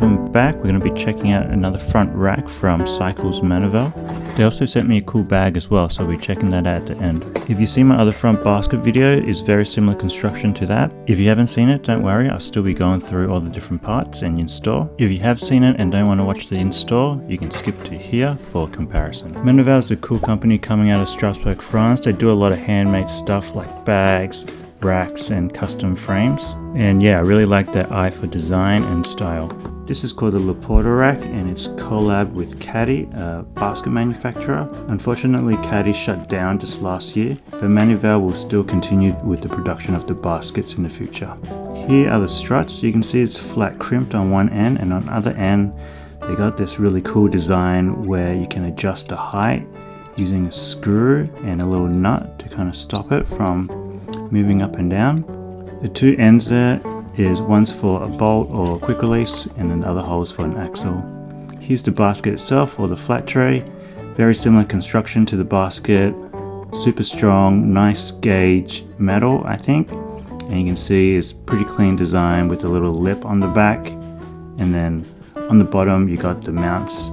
welcome back. We're going to be checking out another front rack from Cycles Manival. They also sent me a cool bag as well, so we'll be checking that out at the end. If you see my other front basket video, it's very similar construction to that. If you haven't seen it, don't worry, I'll still be going through all the different parts and install. If you have seen it and don't want to watch the install, you can skip to here for comparison. Manival is a cool company coming out of Strasbourg, France. They do a lot of handmade stuff like bags, racks and custom frames, and yeah, I really like their eye for design and style. This is called the Le Porter rack and it's collab with Caddy, a basket manufacturer. Unfortunately Caddy shut down just last year, but Manival will still continue with the production of the baskets in the future. Here are the struts. You can see it's flat crimped on one end, and on the other end they got this really cool design where you can adjust the height using a screw and a little nut to kind of stop it from moving up and down. The two ends there is one's for a bolt or a quick release, and then the other hole is for an axle. Here's the basket itself, or the flat tray. Very similar construction to the basket, super strong, nice gauge metal I think, and you can see it's pretty clean design with a little lip on the back, and then on the bottom you got the mounts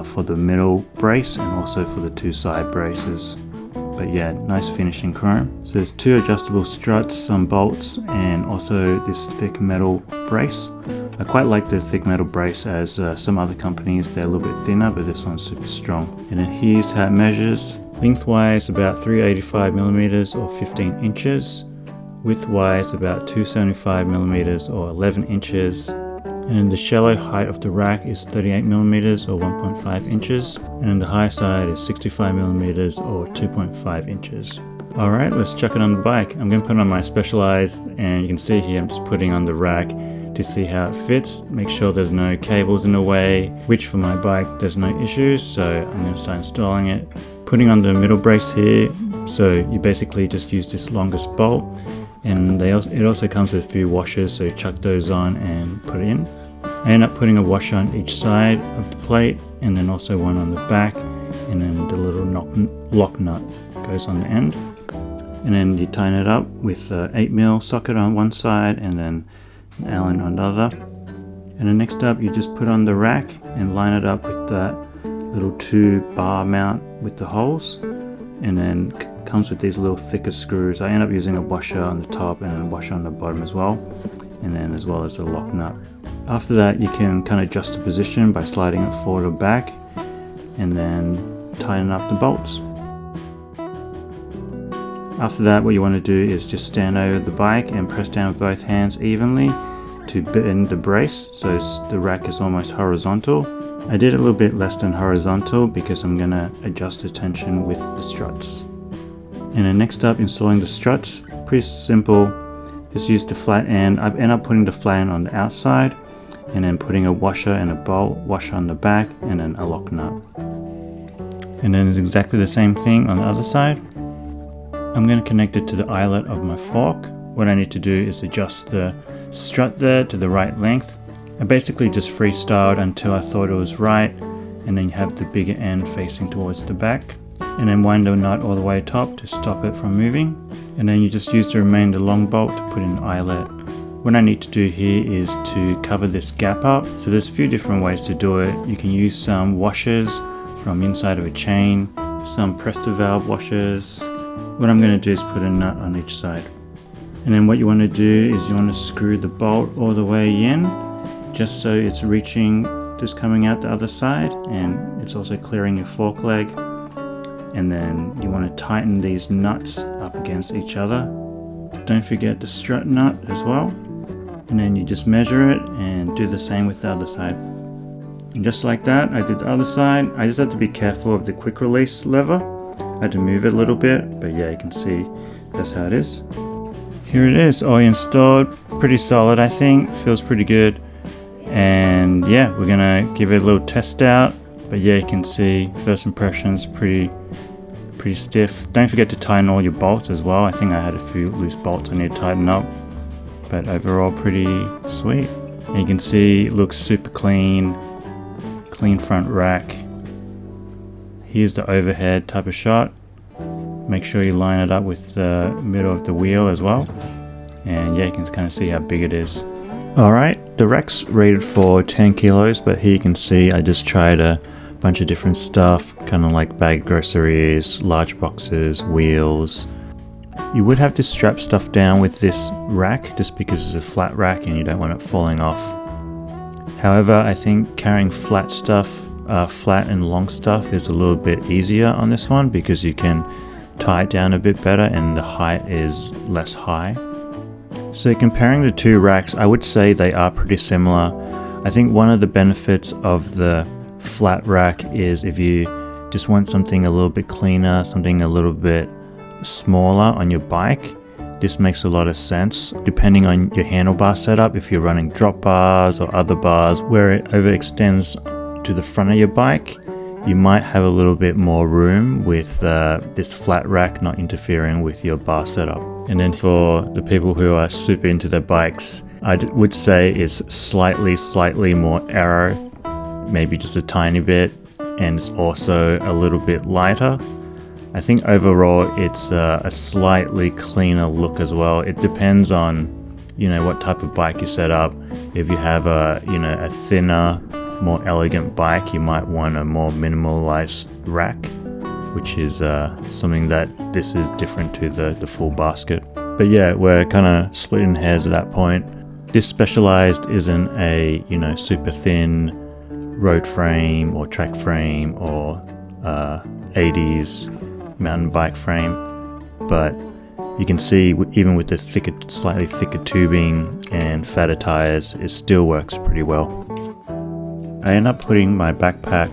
for the middle brace and also for the two side braces. But yeah, nice finishing chrome. So there's two adjustable struts, some bolts, and also this thick metal brace. I quite like the thick metal brace, as some other companies they're a little bit thinner, but this one's super strong. And then here's how it measures. Lengthwise about 385 millimeters or 15 inches. Widthwise about 275 millimeters or 11 inches. And the shallow height of the rack is 38 millimeters or 1.5 inches, and the high side is 65 millimeters or 2.5 inches. Alright, let's chuck it on the bike. I'm going to put it on my Specialized, and you can see here I'm just putting on the rack to see how it fits, make sure there's no cables in the way, which for my bike there's no issues, so I'm going to start installing it. Putting on the middle brace here, so you basically just use this longest bolt. And it also comes with a few washers, so you chuck those on and put it in. I end up putting a washer on each side of the plate, and then also one on the back, and then the little lock nut goes on the end. And then you tighten it up with an 8mm socket on one side and then an Allen on the other. And then next up you just put on the rack and line it up with that little 2-bar mount with the holes, and then comes with these little thicker screws. I end up using a washer on the top and a washer on the bottom as well, and then as well as the lock nut. After that you can kind of adjust the position by sliding it forward or back, and then tighten up the bolts. After that, what you want to do is just stand over the bike and press down with both hands evenly to bend the brace so the rack is almost horizontal. I did a little bit less than horizontal because I'm going to adjust the tension with the struts. And then next up, installing the struts. Pretty simple. Just use the flat end. I've ended up putting the flat end on the outside, and then putting a washer and a bolt, washer on the back, and then a lock nut. And then it's exactly the same thing on the other side. I'm going to connect it to the eyelet of my fork. What I need to do is adjust the strut there to the right length. I basically just freestyled until I thought it was right, and then you have the bigger end facing towards the back. And then wind the nut all the way top to stop it from moving, and then you just use the remainder long bolt to put in the eyelet. What I need to do here is to cover this gap up. So there's a few different ways to do it. You can use some washers from inside of a chain, some Presto valve washers. What I'm going to do is put a nut on each side, and then what you want to do is you want to screw the bolt all the way in, just so it's reaching, just coming out the other side, and it's also clearing your fork leg. And then you want to tighten these nuts up against each other. Don't forget the strut nut as well. And then you just measure it and do the same with the other side. And just like that, I did the other side. I just had to be careful of the quick release lever. I had to move it a little bit, but yeah, you can see that's how it is. Here it is, all installed. Pretty solid, I think. Feels pretty good. And yeah, we're gonna give it a little test out. But yeah, you can see first impressions pretty stiff. Don't forget to tighten all your bolts as well. I think I had a few loose bolts I need to tighten up, but overall pretty sweet. And you can see it looks super clean front rack. Here's the overhead type of shot. Make sure you line it up with the middle of the wheel as well. And yeah, you can kind of see how big it is. Alright, the rack's rated for 10 kilos, but here you can see I just tried a bunch of different stuff, kind of like bag groceries, large boxes, wheels. You would have to strap stuff down with this rack just because it's a flat rack and you don't want it falling off. However, I think carrying flat stuff, flat and long stuff is a little bit easier on this one because you can tie it down a bit better and the height is less high. So comparing the two racks, I would say they are pretty similar. I think one of the benefits of the flat rack is if you just want something a little bit cleaner, something a little bit smaller on your bike, this makes a lot of sense. Depending on your handlebar setup, if you're running drop bars or other bars where it overextends to the front of your bike, you might have a little bit more room with this flat rack not interfering with your bar setup. And then for the people who are super into their bikes, I would say it's slightly more aero, maybe just a tiny bit, and it's also a little bit lighter. I think overall it's a slightly cleaner look as well. It depends on, what type of bike you set up. If you have a thinner, more elegant bike, you might want a more minimalized rack, which is something that this is different to the full basket. But yeah, we're kind of splitting hairs at that point. This Specialized isn't a super thin road frame or track frame or 80s mountain bike frame, but you can see even with the slightly thicker tubing and fatter tires, it still works pretty well. I end up putting my backpack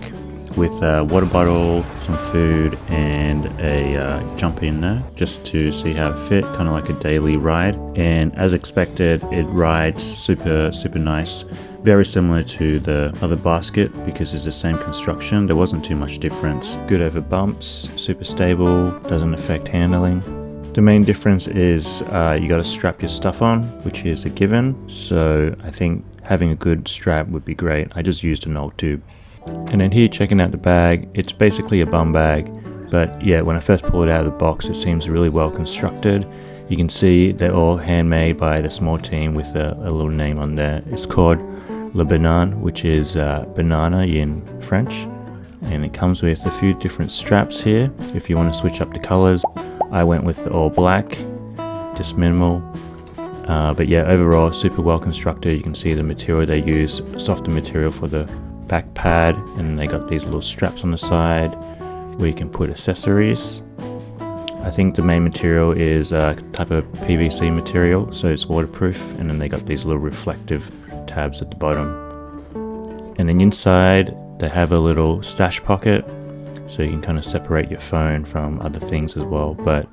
with a water bottle, some food, and a jumper in there just to see how it fit, kind of like a daily ride. And as expected, it rides super nice. Very similar to the other basket because it's the same construction. There wasn't too much difference. Good over bumps, super stable, doesn't affect handling. The main difference is you got to strap your stuff on, which is a given. So I think having a good strap would be great. I just used an old tube. And then here, checking out the bag, it's basically a bum bag. But yeah, when I first pulled it out of the box, it seems really well constructed. You can see they're all handmade by the small team with a little name on there. It's called Le Banane, which is banana in French. And it comes with a few different straps here if you want to switch up the colors. I went with all black, just minimal. But yeah, overall super well constructed. You can see the material they use, softer material for the back pad, and they got these little straps on the side where you can put accessories. I think the main material is a type of PVC material, so it's waterproof, and then they got these little reflective tabs at the bottom. And then inside they have a little stash pocket, so you can kind of separate your phone from other things as well. But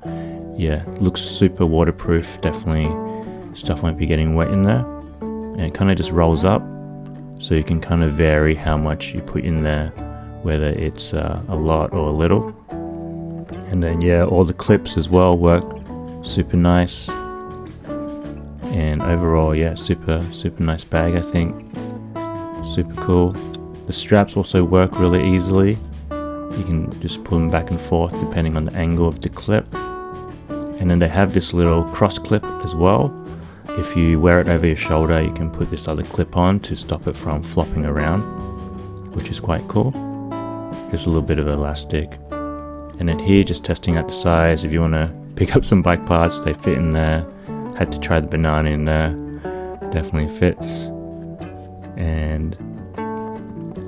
yeah, it looks super waterproof. Definitely stuff won't be getting wet in there, and it kind of just rolls up, so you can kind of vary how much you put in there, whether it's a lot or a little. And then yeah, all the clips as well work super nice. And overall, yeah, super nice bag, I think. Super cool. The straps also work really easily. You can just pull them back and forth depending on the angle of the clip. And then they have this little cross clip as well. If you wear it over your shoulder, you can put this other clip on to stop it from flopping around, which is quite cool. Just a little bit of elastic. And then here, just testing out the size. If you want to pick up some bike parts, they fit in there. Had to try the banana in there. Definitely fits. And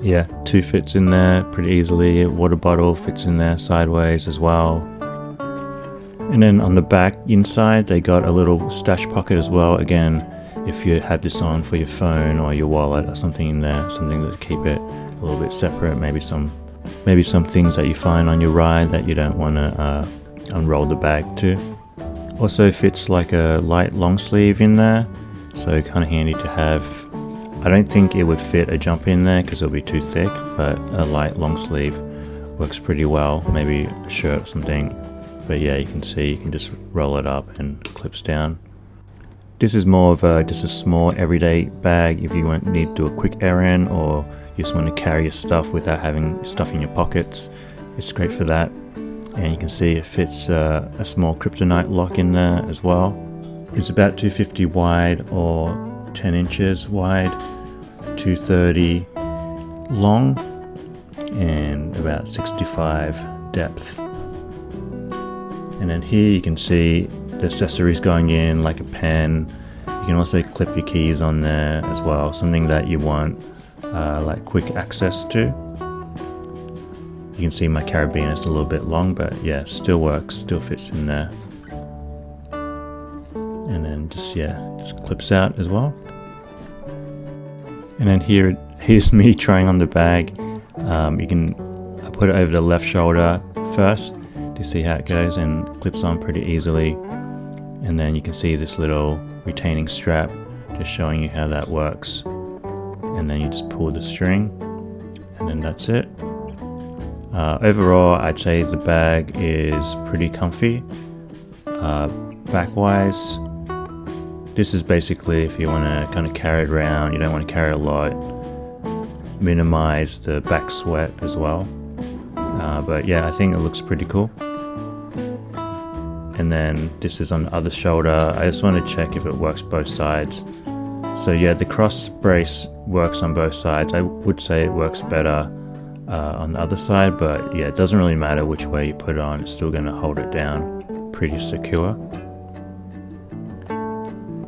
yeah, 2 fits in there pretty easily. A water bottle fits in there sideways as well. And then on the back inside, they got a little stash pocket as well. Again, if you had this on for your phone or your wallet or something in there, something to keep it a little bit separate. Maybe some things that you find on your ride that you don't want to unroll the bag to. Also fits like a light long sleeve in there, so kind of handy to have. I don't think it would fit a jumper in there because it'll be too thick, but a light long sleeve works pretty well. Maybe a shirt or something. But yeah, you can see you can just roll it up and clips down. This is more of just a small everyday bag if you need to do a quick errand or you just want to carry your stuff without having stuff in your pockets. It's great for that. And you can see it fits a small kryptonite lock in there as well. It's about 250 wide or 10 inches wide, 230 long, and about 65 depth. And then here you can see the accessories going in, like a pen. You can also clip your keys on there as well, something that you want like quick access to. You can see my carabiner is a little bit long, but yeah, still works, still fits in there. And then just clips out as well. And then here's me trying on the bag. I put it over the left shoulder first to see how it goes, and clips on pretty easily. And then you can see this little retaining strap, just showing you how that works. And then you just pull the string, and then that's it. Overall, I'd say the bag is pretty comfy. Back-wise, this is basically if you want to kind of carry it around, you don't want to carry a lot, minimize the back sweat as well. But yeah, I think it looks pretty cool. And then this is on the other shoulder. I just want to check if it works both sides. So yeah, the cross brace works on both sides. I would say it works better on the other side, but yeah, it doesn't really matter which way you put it on. It's still going to hold it down pretty secure.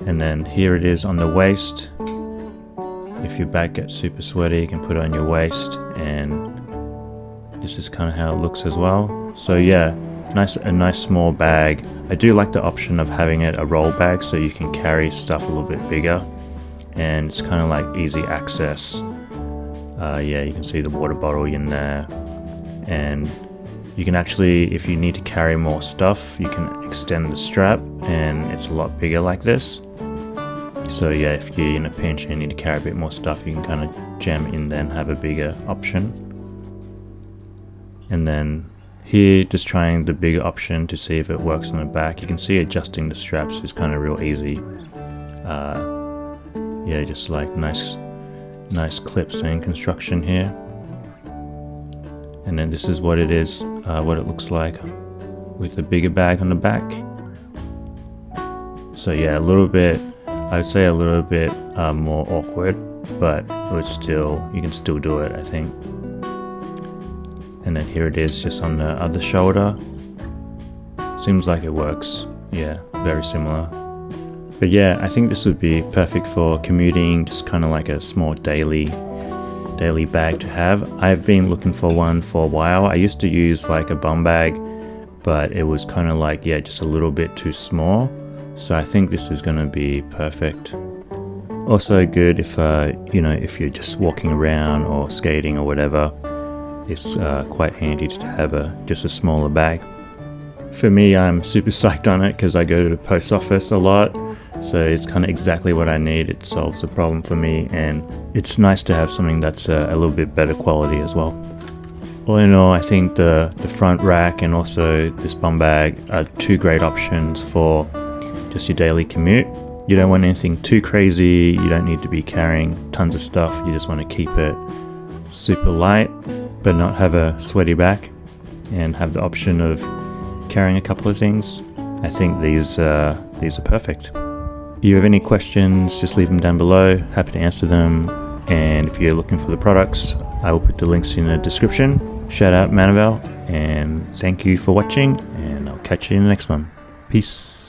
And then here it is on the waist. If your back gets super sweaty, you can put it on your waist, and this is kind of how it looks as well. So yeah, a nice small bag. I do like the option of having it a roll bag, so you can carry stuff a little bit bigger, and it's kind of like easy access. Yeah, you can see the water bottle in there, and you can actually, if you need to carry more stuff, you can extend the strap, and it's a lot bigger like this. So yeah, if you're in a pinch and you need to carry a bit more stuff, you can kind of jam in there and have a bigger option. And then here, just trying the bigger option to see if it works on the back. You can see adjusting the straps is kind of real easy. Yeah, just like nice clips and construction here. And then this is what it is, what it looks like with a bigger bag on the back. So yeah, I would say a little bit more awkward, but you can still do it, I think. And then here it is just on the other shoulder. Seems like it works. Yeah, very similar. But yeah, I think this would be perfect for commuting, just kind of like a small daily bag to have. I've been looking for one for a while. I used to use like a bum bag, but it was kind of like, yeah, just a little bit too small. So I think this is going to be perfect. Also good if if you're just walking around or skating or whatever. It's quite handy to have just a smaller bag. For me, I'm super psyched on it because I go to the post office a lot, so it's kind of exactly what I need. It solves the problem for me, and it's nice to have something that's a little bit better quality as well. All in all, I think the front rack and also this bum bag are two great options for just your daily commute. You don't want anything too crazy, you don't need to be carrying tons of stuff, you just want to keep it super light but not have a sweaty back and have the option of carrying a couple of things. I think these are perfect. If you have any questions, just leave them down below, happy to answer them. And if you're looking for the products, I will put the links in the description. Shout out Manavel, and thank you for watching, and I'll catch you in the next one. Peace.